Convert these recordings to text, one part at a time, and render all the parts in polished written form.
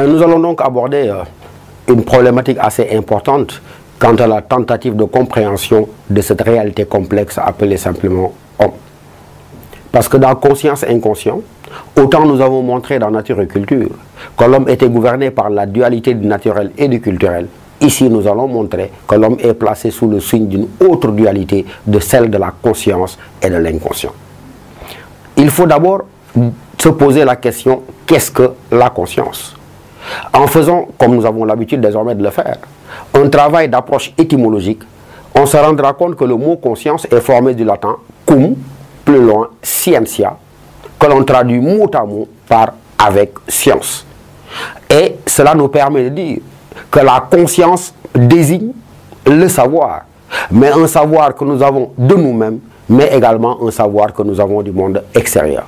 Nous allons donc aborder une problématique assez importante quant à la tentative de compréhension de cette réalité complexe appelée simplement homme. Parce que dans conscience et inconscient, autant nous avons montré dans Nature et Culture que l'homme était gouverné par la dualité du naturel et du culturel, ici nous allons montrer que l'homme est placé sous le signe d'une autre dualité, de celle de la conscience et de l'inconscient. Il faut d'abord se poser la question, qu'est-ce que la conscience? En faisant, comme nous avons l'habitude désormais de le faire, un travail d'approche étymologique, on se rendra compte que le mot conscience est formé du latin cum, plus loin scientia, que l'on traduit mot à mot par avec science. Et cela nous permet de dire que la conscience désigne le savoir, mais un savoir que nous avons de nous-mêmes, mais également un savoir que nous avons du monde extérieur.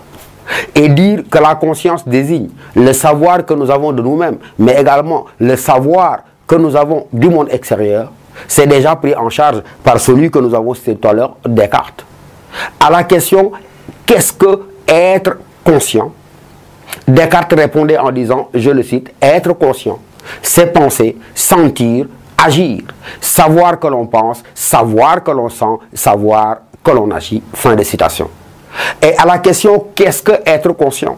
Et dire que la conscience désigne le savoir que nous avons de nous-mêmes, mais également le savoir que nous avons du monde extérieur, c'est déjà pris en charge par celui que nous avons cité tout à l'heure, Descartes. À la question, qu'est-ce que être conscient? Descartes répondait en disant, je le cite, être conscient, c'est penser, sentir, agir, savoir que l'on pense, savoir que l'on sent, savoir que l'on agit. Fin de citation. Et à la question, qu'est-ce que être conscient?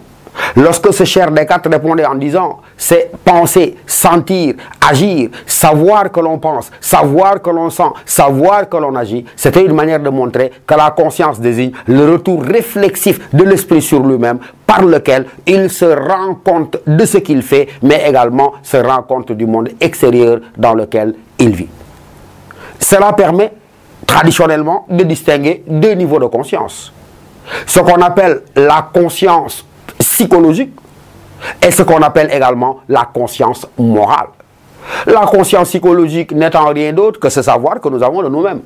Lorsque ce cher Descartes répondait en disant, c'est penser, sentir, agir, savoir que l'on pense, savoir que l'on sent, savoir que l'on agit, c'était une manière de montrer que la conscience désigne le retour réflexif de l'esprit sur lui-même, par lequel il se rend compte de ce qu'il fait, mais également se rend compte du monde extérieur dans lequel il vit. Cela permet traditionnellement de distinguer deux niveaux de conscience. Ce qu'on appelle la conscience psychologique et ce qu'on appelle également la conscience morale. La conscience psychologique n'étant rien d'autre que ce savoir que nous avons de nous-mêmes.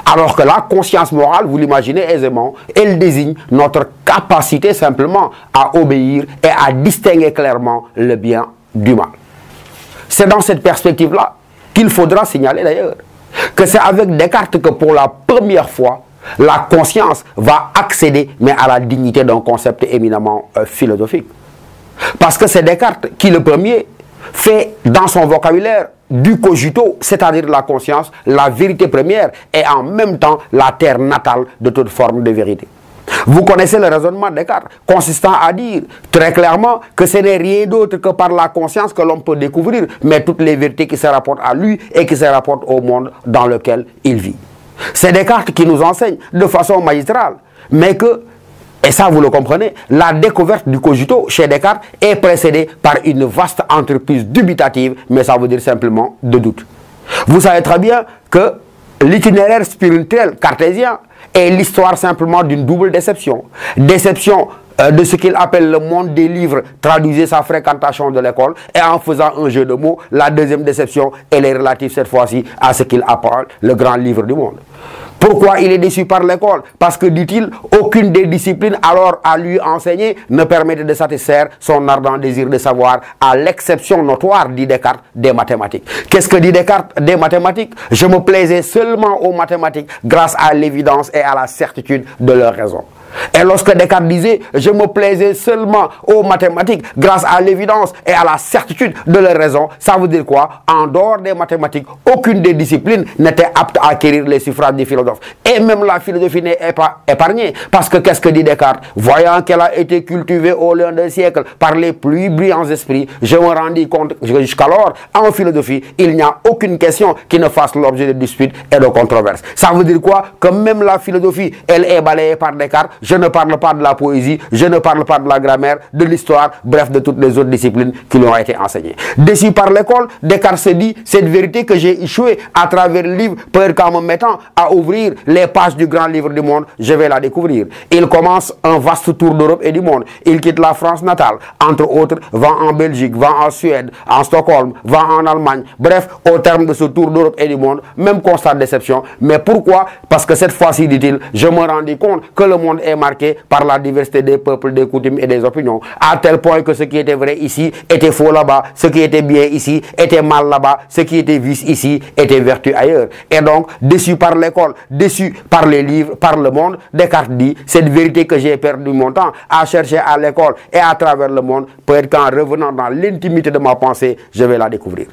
Alors que la conscience morale, vous l'imaginez aisément, elle désigne notre capacité simplement à obéir et à distinguer clairement le bien du mal. C'est dans cette perspective-là qu'il faudra signaler d'ailleurs que c'est avec Descartes que pour la première fois, la conscience va accéder mais à la dignité d'un concept éminemment philosophique. Parce que c'est Descartes qui le premier fait dans son vocabulaire du cogito, c'est-à-dire de la conscience, la vérité première et en même temps la terre natale de toute forme de vérité. Vous connaissez le raisonnement de Descartes, consistant à dire très clairement que ce n'est rien d'autre que par la conscience que l'homme peut découvrir, mais toutes les vérités qui se rapportent à lui et qui se rapportent au monde dans lequel il vit. C'est Descartes qui nous enseigne de façon magistrale, mais que, et ça vous le comprenez, la découverte du cogito chez Descartes est précédée par une vaste entreprise dubitative, mais ça veut dire simplement de doute. Vous savez très bien que l'itinéraire spirituel cartésien est l'histoire simplement d'une double déception. Déception de ce qu'il appelle le monde des livres, traduisez sa fréquentation de l'école, et en faisant un jeu de mots, la deuxième déception, elle est relative cette fois-ci à ce qu'il appelle le grand livre du monde. Pourquoi il est déçu par l'école? Parce que, dit-il, aucune des disciplines alors à lui enseigner ne permettait de satisfaire son ardent désir de savoir, à l'exception notoire, dit Descartes, des mathématiques. Qu'est-ce que dit Descartes des mathématiques? Je me plaisais seulement aux mathématiques grâce à l'évidence et à la certitude de leur raison. Et lorsque Descartes disait « je me plaisais seulement aux mathématiques grâce à l'évidence et à la certitude de leur raison », ça veut dire quoi? En dehors des mathématiques, aucune des disciplines n'était apte à acquérir les suffrages des philosophes. Et même la philosophie n'est pas épargnée. Parce que qu'est-ce que dit Descartes? Voyant qu'elle a été cultivée au long des siècles par les plus brillants esprits, je me rendis compte que jusqu'alors, en philosophie, il n'y a aucune question qui ne fasse l'objet de disputes et de controverses. Ça veut dire quoi? Que même la philosophie, elle est balayée par Descartes. Je ne parle pas de la poésie, je ne parle pas de la grammaire, de l'histoire, bref, de toutes les autres disciplines qui lui ont été enseignées. Déçu par l'école, Descartes se dit, cette vérité que j'ai échoué à travers le livre, peut qu'en me mettant à ouvrir les pages du grand livre du monde, je vais la découvrir. Il commence un vaste tour d'Europe et du monde. Il quitte la France natale, entre autres, va en Belgique, va en Suède, en Stockholm, va en Allemagne. Bref, au terme de ce tour d'Europe et du monde, même constat de déception. Mais pourquoi? Parce que cette fois-ci, dit-il, je me rendis compte que le monde est est marqué par la diversité des peuples, des coutumes et des opinions, à tel point que ce qui était vrai ici était faux là-bas, ce qui était bien ici était mal là-bas, ce qui était vice ici était vertu ailleurs. Et donc, déçu par l'école, déçu par les livres, par le monde, Descartes dit, cette vérité que j'ai perdu mon temps à chercher à l'école et à travers le monde, peut-être qu'en revenant dans l'intimité de ma pensée, je vais la découvrir.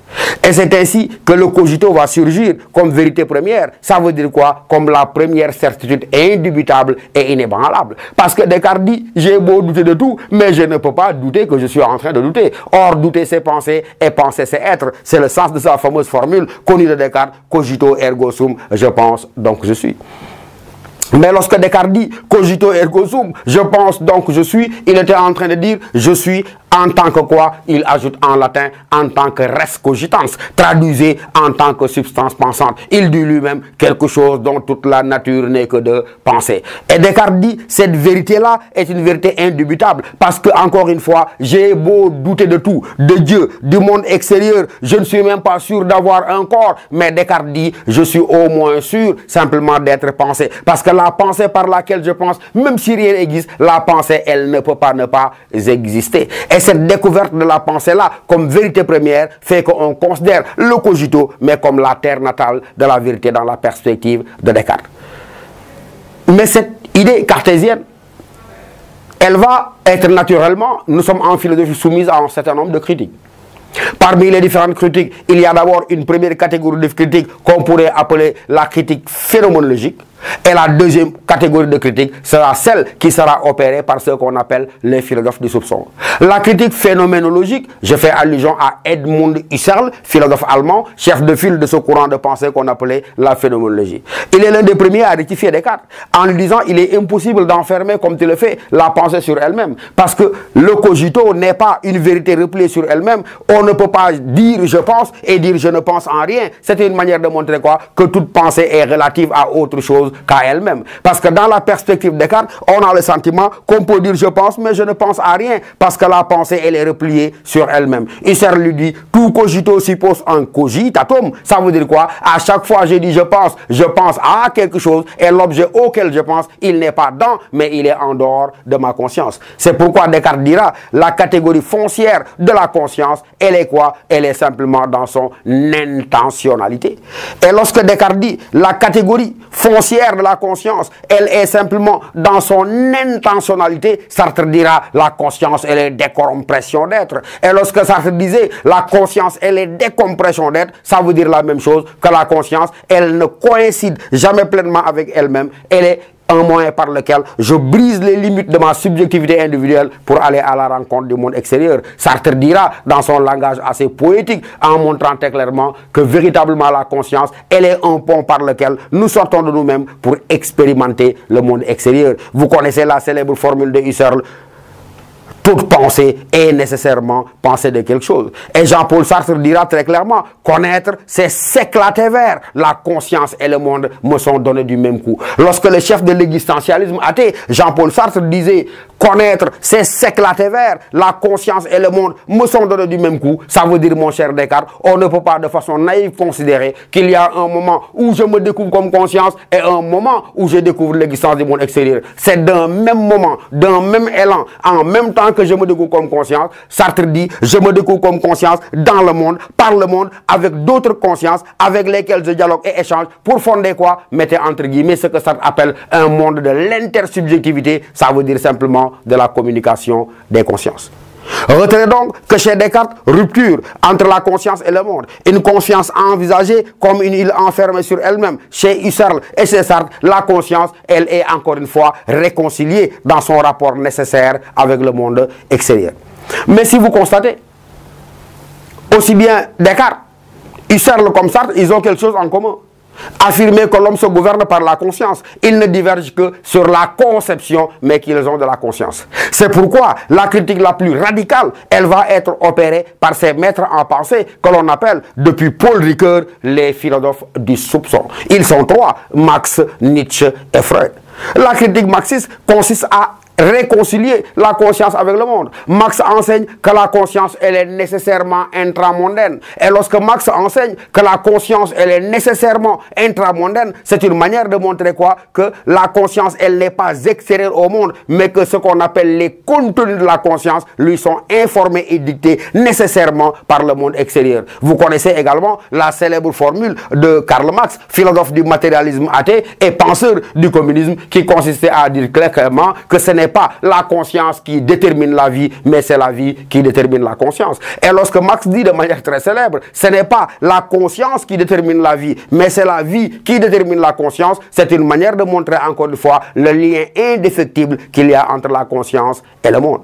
Et c'est ainsi que le cogito va surgir comme vérité première. Ça veut dire quoi? Comme la première certitude indubitable et inébranlable. Parce que Descartes dit, j'ai beau douter de tout, mais je ne peux pas douter que je suis en train de douter. Or, douter c'est penser et penser c'est être. C'est le sens de sa fameuse formule connue de Descartes, cogito ergo sum, je pense donc je suis. Mais lorsque Descartes dit cogito ergo sum, je pense donc je suis, il était en train de dire je suis en tant que quoi? Il ajoute en latin en tant que res cogitans, traduisez en tant que substance pensante. Il dit lui-même quelque chose dont toute la nature n'est que de penser. Et Descartes dit cette vérité-là est une vérité indubitable parce que encore une fois, j'ai beau douter de tout, de Dieu, du monde extérieur, je ne suis même pas sûr d'avoir un corps, mais Descartes dit je suis au moins sûr simplement d'être pensé. Parce que la pensée par laquelle je pense, même si rien n'existe, la pensée, elle ne peut pas ne pas exister. Et cette découverte de la pensée-là, comme vérité première, fait qu'on considère le cogito, mais comme la terre natale de la vérité dans la perspective de Descartes. Mais cette idée cartésienne, elle va être naturellement, nous sommes en philosophie soumise à un certain nombre de critiques. Parmi les différentes critiques, il y a d'abord une première catégorie de critiques qu'on pourrait appeler la critique phénoménologique. Et la deuxième catégorie de critique sera celle qui sera opérée par ce qu'on appelle les philosophes du soupçon. La critique phénoménologique, je fais allusion à Edmund Husserl, philosophe allemand, chef de file de ce courant de pensée qu'on appelait la phénoménologie. Il est l'un des premiers à rectifier Descartes en lui disant il est impossible d'enfermer comme tu le fais la pensée sur elle-même. Parce que le cogito n'est pas une vérité repliée sur elle-même. On ne peut pas dire je pense et dire je ne pense en rien. C'est une manière de montrer quoi? Que toute pensée est relative à autre chose qu'à elle-même. Parce que dans la perspective de Descartes, on a le sentiment qu'on peut dire je pense, mais je ne pense à rien. Parce que la pensée, elle est repliée sur elle-même. Husserl lui dit, tout cogito suppose un cogitatum. Ça veut dire quoi? À chaque fois je dis je pense à quelque chose, et l'objet auquel je pense, il n'est pas dans, mais il est en dehors de ma conscience. C'est pourquoi Descartes dira, la catégorie foncière de la conscience, elle est quoi? Elle est simplement dans son intentionnalité. Et lorsque Descartes dit, la catégorie foncière de la conscience, elle est simplement dans son intentionnalité, Sartre dira la conscience elle est décompression d'être. Et lorsque Sartre disait la conscience elle est décompression d'être, ça veut dire la même chose que la conscience, elle ne coïncide jamais pleinement avec elle-même, elle est un moyen par lequel je brise les limites de ma subjectivité individuelle pour aller à la rencontre du monde extérieur. Sartre dira dans son langage assez poétique, en montrant très clairement que véritablement la conscience, elle est un pont par lequel nous sortons de nous-mêmes pour expérimenter le monde extérieur. Vous connaissez la célèbre formule de Husserl, toute pensée est nécessairement pensée de quelque chose. Et Jean-Paul Sartre dira très clairement, connaître, c'est s'éclater vers. La conscience et le monde me sont donnés du même coup. Lorsque le chef de l'existentialisme athée, Jean-Paul Sartre disait, connaître, c'est s'éclater vers. La conscience et le monde me sont donnés du même coup. Ça veut dire, mon cher Descartes, on ne peut pas de façon naïve considérer qu'il y a un moment où je me découvre comme conscience et un moment où je découvre l'existence du monde extérieur. C'est d'un même moment, d'un même élan, en même temps que je me découvre comme conscience. Sartre dit, je me découvre comme conscience dans le monde, par le monde, avec d'autres consciences avec lesquelles je dialogue et échange pour fonder quoi? Mettez entre guillemets ce que Sartre appelle un monde de l'intersubjectivité. Ça veut dire simplement de la communication des consciences. Retenez donc que chez Descartes, rupture entre la conscience et le monde. Une conscience envisagée comme une île enfermée sur elle-même. Chez Husserl et chez Sartre, la conscience, elle est encore une fois réconciliée dans son rapport nécessaire avec le monde extérieur. Mais si vous constatez, aussi bien Descartes, Husserl comme Sartre, ils ont quelque chose en commun. Affirmer que l'homme se gouverne par la conscience. Ils ne divergent que sur la conception, mais qu'ils ont de la conscience. C'est pourquoi la critique la plus radicale, elle va être opérée par ces maîtres en pensée que l'on appelle, depuis Paul Ricoeur, les philosophes du soupçon. Ils sont trois, Marx, Nietzsche et Freud. La critique marxiste consiste à réconcilier la conscience avec le monde. Marx enseigne que la conscience, elle est nécessairement intramondaine. Et lorsque Marx enseigne que la conscience, elle est nécessairement intramondaine, c'est une manière de montrer quoi? Que la conscience, elle n'est pas extérieure au monde, mais que ce qu'on appelle les contenus de la conscience lui sont informés et dictés nécessairement par le monde extérieur. Vous connaissez également la célèbre formule de Karl Marx, philosophe du matérialisme athée et penseur du communisme, qui consistait à dire clairement que ce n'est pas la conscience qui détermine la vie, mais c'est la vie qui détermine la conscience. Et lorsque Marx dit de manière très célèbre, ce n'est pas la conscience qui détermine la vie, mais c'est la vie qui détermine la conscience, c'est une manière de montrer encore une fois le lien indéfectible qu'il y a entre la conscience et le monde.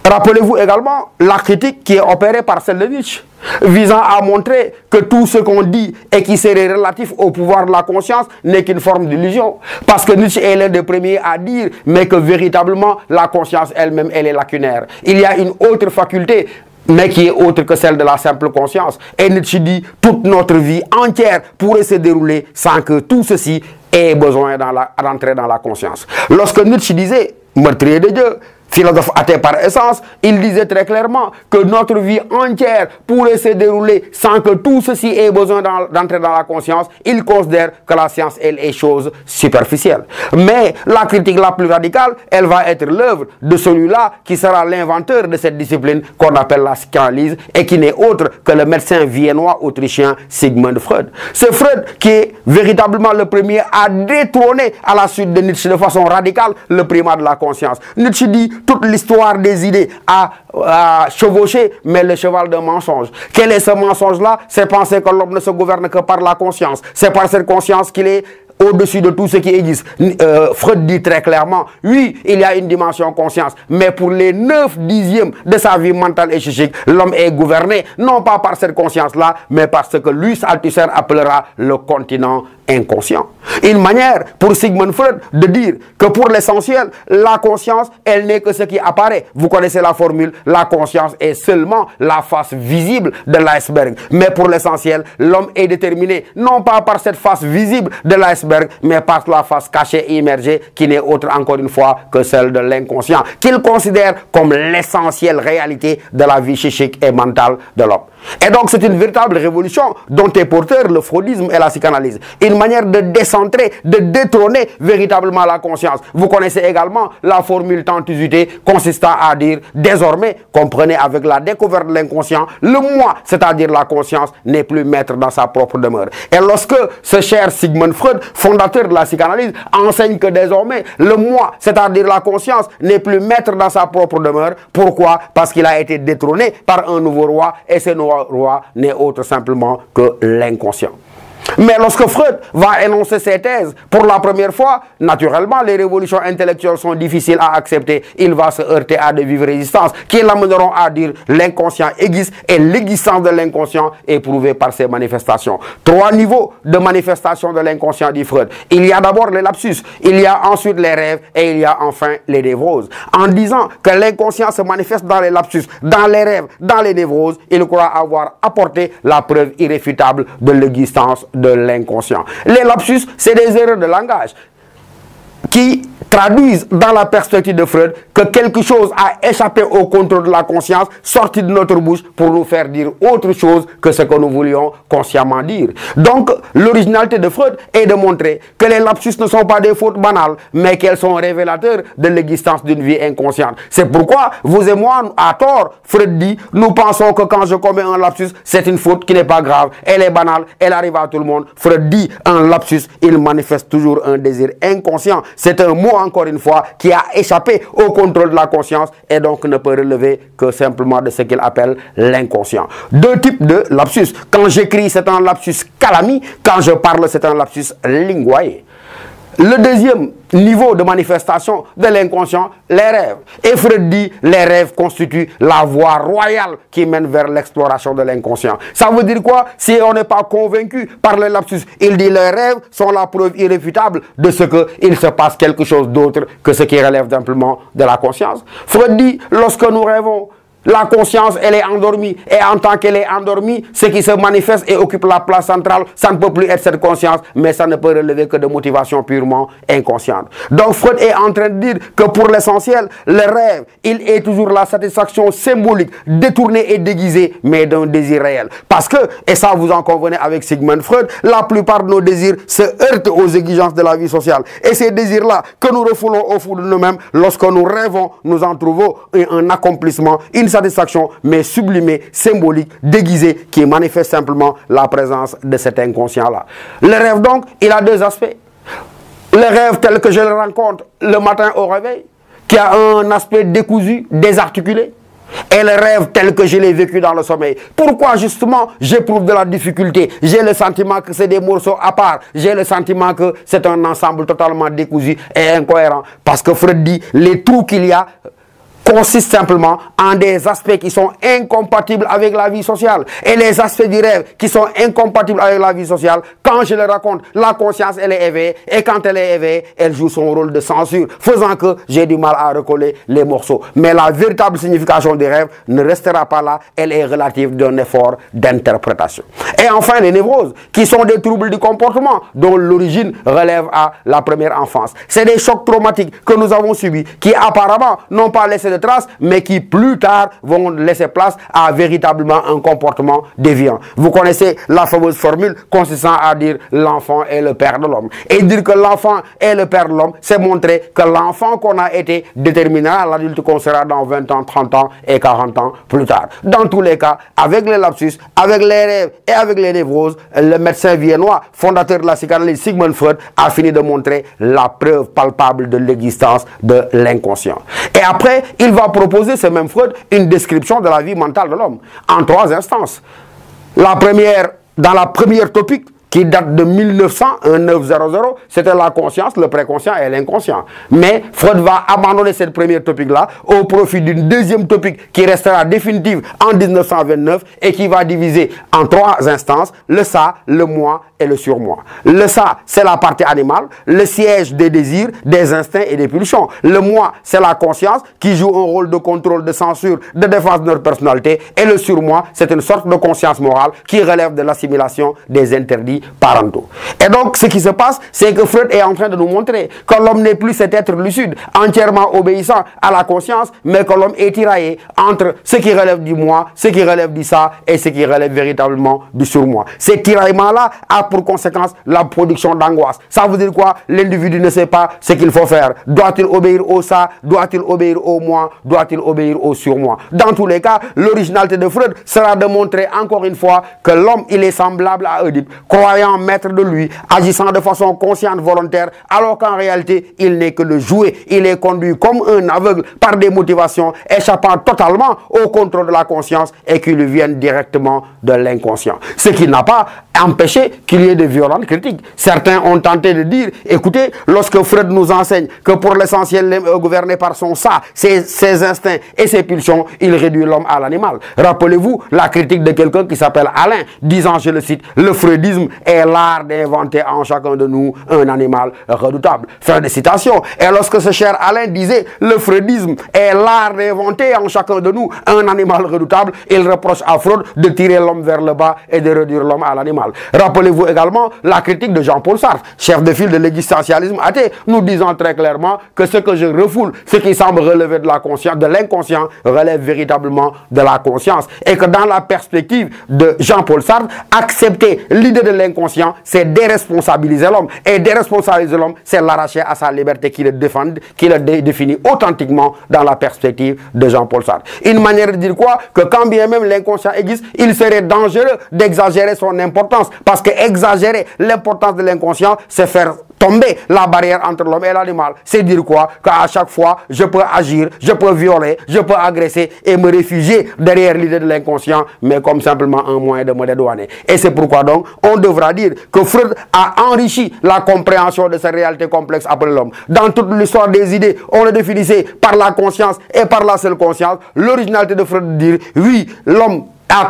Rappelez-vous également la critique qui est opérée par celle de Nietzsche, visant à montrer que tout ce qu'on dit et qui serait relatif au pouvoir de la conscience n'est qu'une forme d'illusion. Parce que Nietzsche est l'un des premiers à dire, mais que véritablement la conscience elle-même, elle est lacunaire. Il y a une autre faculté, mais qui est autre que celle de la simple conscience. Et Nietzsche dit, toute notre vie entière pourrait se dérouler sans que tout ceci ait besoin d'entrer dans la conscience. Lorsque Nietzsche disait, meurtrier de Dieu, philosophe athée par essence, il disait très clairement que notre vie entière pourrait se dérouler sans que tout ceci ait besoin d'entrer dans la conscience. Il considère que la science, elle, est chose superficielle. Mais la critique la plus radicale, elle va être l'œuvre de celui-là qui sera l'inventeur de cette discipline qu'on appelle la psychanalyse et qui n'est autre que le médecin viennois autrichien Sigmund Freud. C'est Freud qui est véritablement le premier à détrôner à la suite de Nietzsche de façon radicale le primat de la conscience. Nietzsche dit toute l'histoire des idées a chevauché, mais le cheval d'un mensonge. Quel est ce mensonge-là? C'est penser que l'homme ne se gouverne que par la conscience. C'est par cette conscience qu'il est au-dessus de tout ce qui existe. Freud dit très clairement, oui, il y a une dimension conscience, mais pour les 9/10 de sa vie mentale et psychique, l'homme est gouverné, non pas par cette conscience-là, mais par ce que Luis Althusser appellera le continent inconscient. Une manière pour Sigmund Freud de dire que pour l'essentiel, la conscience, elle n'est que ce qui apparaît. Vous connaissez la formule, la conscience est seulement la face visible de l'iceberg. Mais pour l'essentiel, l'homme est déterminé, non pas par cette face visible de l'iceberg, mais par la face cachée et immergée, qui n'est autre encore une fois que celle de l'inconscient, qu'il considère comme l'essentielle réalité de la vie psychique et mentale de l'homme. Et donc c'est une véritable révolution dont est porteur le freudisme et la psychanalyse. Une manière de décentrer, de détrôner véritablement la conscience. Vous connaissez également la formule tant usitée consistant à dire désormais, comprenez avec la découverte de l'inconscient, le moi, c'est-à-dire la conscience, n'est plus maître dans sa propre demeure. Et lorsque ce cher Sigmund Freud, fondateur de la psychanalyse, enseigne que désormais le moi, c'est-à-dire la conscience, n'est plus maître dans sa propre demeure, pourquoi? Parce qu'il a été détrôné par un nouveau roi, et ce nouveau roi n'est autre simplement que l'inconscient. Mais lorsque Freud va énoncer ses thèses pour la première fois, naturellement, les révolutions intellectuelles sont difficiles à accepter. Il va se heurter à de vives résistances qui l'amèneront à dire l'inconscient existe et l'existence de l'inconscient est prouvée par ses manifestations. 3 niveaux de manifestation de l'inconscient, dit Freud. Il y a d'abord les lapsus, il y a ensuite les rêves et il y a enfin les névroses. En disant que l'inconscient se manifeste dans les lapsus, dans les rêves, dans les névroses, il croit avoir apporté la preuve irréfutable de l'existence de l'inconscient. Les lapsus, c'est des erreurs de langage qui traduisent dans la perspective de Freud que quelque chose a échappé au contrôle de la conscience, sorti de notre bouche pour nous faire dire autre chose que ce que nous voulions consciemment dire. Donc, l'originalité de Freud est de montrer que les lapsus ne sont pas des fautes banales, mais qu'elles sont révélateurs de l'existence d'une vie inconsciente. C'est pourquoi, vous et moi, à tort, Freud dit, nous pensons que quand je commets un lapsus, c'est une faute qui n'est pas grave, elle est banale, elle arrive à tout le monde. Freud dit, un lapsus, il manifeste toujours un désir inconscient. C'est un mot, encore une fois, qui a échappé au contrôle de la conscience et donc ne peut relever que simplement de ce qu'il appelle l'inconscient. 2 types de lapsus. Quand j'écris, c'est un lapsus calami. Quand je parle, c'est un lapsus linguae. Le deuxième niveau de manifestation de l'inconscient, les rêves. Et Freud dit, les rêves constituent la voie royale qui mène vers l'exploration de l'inconscient. Ça veut dire quoi? Si on n'est pas convaincu par les lapsus, il dit, les rêves sont la preuve irréfutable de ce qu'il se passe quelque chose d'autre que ce qui relève simplement de la conscience. Freud dit, lorsque nous rêvons, La conscience, elle est endormie. Et en tant qu'elle est endormie, ce qui se manifeste et occupe la place centrale, ça ne peut plus être cette conscience, mais ça ne peut relever que de motivations purement inconscientes. Donc Freud est en train de dire que pour l'essentiel, le rêve, il est toujours la satisfaction symbolique, détournée et déguisée, mais d'un désir réel. Parce que, et ça vous en convenez avec Sigmund Freud, la plupart de nos désirs se heurtent aux exigences de la vie sociale. Et ces désirs-là, que nous refoulons au fond de nous-mêmes, lorsque nous rêvons, nous en trouvons un accomplissement, une satisfaction, mais sublimée, symbolique, déguisée, qui manifeste simplement la présence de cet inconscient-là. Le rêve donc, il a deux aspects. Le rêve tel que je le rencontre le matin au réveil, qui a un aspect décousu, désarticulé, et le rêve tel que je l'ai vécu dans le sommeil. Pourquoi justement j'éprouve de la difficulté? J'ai le sentiment que c'est des morceaux à part. J'ai le sentiment que c'est un ensemble totalement décousu et incohérent. Parce que Freud dit, les trous qu'il y a consiste simplement en des aspects qui sont incompatibles avec la vie sociale. Et les aspects du rêve qui sont incompatibles avec la vie sociale, quand je le raconte, la conscience, elle est éveillée. Et quand elle est éveillée, elle joue son rôle de censure, faisant que j'ai du mal à recoller les morceaux. Mais la véritable signification des rêves ne restera pas là. Elle est relative d'un effort d'interprétation. Et enfin, les névroses, qui sont des troubles du comportement, dont l'origine relève à la première enfance. C'est des chocs traumatiques que nous avons subis, qui apparemment n'ont pas laissé de traces, mais qui plus tard vont laisser place à véritablement un comportement déviant. Vous connaissez la fameuse formule consistant à dire l'enfant est le père de l'homme. Et dire que l'enfant est le père de l'homme, c'est montrer que l'enfant qu'on a été déterminera l'adulte qu'on sera dans 20 ans, 30 ans et 40 ans plus tard. Dans tous les cas, avec les lapsus, avec les rêves et avec les névroses, le médecin viennois, fondateur de la psychanalyse Sigmund Freud, a fini de montrer la preuve palpable de l'existence de l'inconscient. Et après, il va proposer, ce même Freud, une description de la vie mentale de l'homme en 3 instances. La première, dans la première topique, qui date de 1900, c'était la conscience, le préconscient et l'inconscient. Mais Freud va abandonner cette première topique-là au profit d'une deuxième topique qui restera définitive en 1929 et qui va diviser en 3 instances, le ça, le moi et le surmoi. Le ça, c'est la partie animale, le siège des désirs, des instincts et des pulsions. Le moi, c'est la conscience qui joue un rôle de contrôle, de censure, de défense de notre personnalité. Et le surmoi, c'est une sorte de conscience morale qui relève de l'assimilation des interdits parentaux. Et donc, ce qui se passe, c'est que Freud est en train de nous montrer que l'homme n'est plus cet être lucide, entièrement obéissant à la conscience, mais que l'homme est tiraillé entre ce qui relève du moi, ce qui relève du ça et ce qui relève véritablement du surmoi. Ces tiraillements-là a pour conséquence la production d'angoisse. Ça veut dire quoi? L'individu ne sait pas ce qu'il faut faire. Doit-il obéir au ça? Doit-il obéir au moi? Doit-il obéir au surmoi? Dans tous les cas, l'originalité de Freud sera de montrer encore une fois que l'homme, il est semblable à Oedipe, croyant maître de lui, agissant de façon consciente, volontaire, alors qu'en réalité, il n'est que le jouet. Il est conduit comme un aveugle par des motivations échappant totalement au contrôle de la conscience et qui lui viennent directement de l'inconscient. Ce qui n'a pas empêché qu'il y ait de violentes critiques. Certains ont tenté de dire, écoutez, lorsque Freud nous enseigne que pour l'essentiel, gouverné par son ça, ses instincts et ses pulsions, il réduit l'homme à l'animal. Rappelez-vous la critique de quelqu'un qui s'appelle Alain, disant, je le cite, le freudisme est l'art d'inventer en chacun de nous un animal redoutable. Fin de citation. Et lorsque ce cher Alain disait, le freudisme est l'art d'inventer en chacun de nous un animal redoutable, il reproche à Freud de tirer l'homme vers le bas et de réduire l'homme à l'animal. Rappelez-vous également la critique de Jean-Paul Sartre, chef de file de l'existentialisme athée, nous disant très clairement que ce que je refoule, ce qui semble relever de la conscience, de l'inconscient, relève véritablement de la conscience. Et que dans la perspective de Jean-Paul Sartre, accepter l'idée de l'inconscient, c'est déresponsabiliser l'homme. Et déresponsabiliser l'homme, c'est l'arracher à sa liberté qui le définit authentiquement dans la perspective de Jean-Paul Sartre. Une manière de dire quoi? Que quand bien même l'inconscient existe, il serait dangereux d'exagérer son importance. Parce que exagérer l'importance de l'inconscient, c'est faire tomber la barrière entre l'homme et l'animal. C'est dire quoi? Qu'à chaque fois, je peux agir, je peux violer, je peux agresser et me réfugier derrière l'idée de l'inconscient, mais comme simplement un moyen de me dédouaner. Et c'est pourquoi donc, on devra dire que Freud a enrichi la compréhension de cette réalité complexe appelée l'homme. Dans toute l'histoire des idées, on le définissait par la conscience et par la seule conscience. L'originalité de Freud de dire, oui, l'homme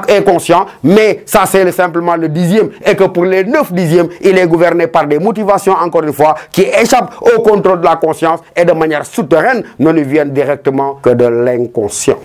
est conscient, mais ça c'est simplement le 10e, et que pour les 9 dixièmes, il est gouverné par des motivations, encore une fois, qui échappent au contrôle de la conscience et de manière souterraine ne lui viennent directement que de l'inconscient.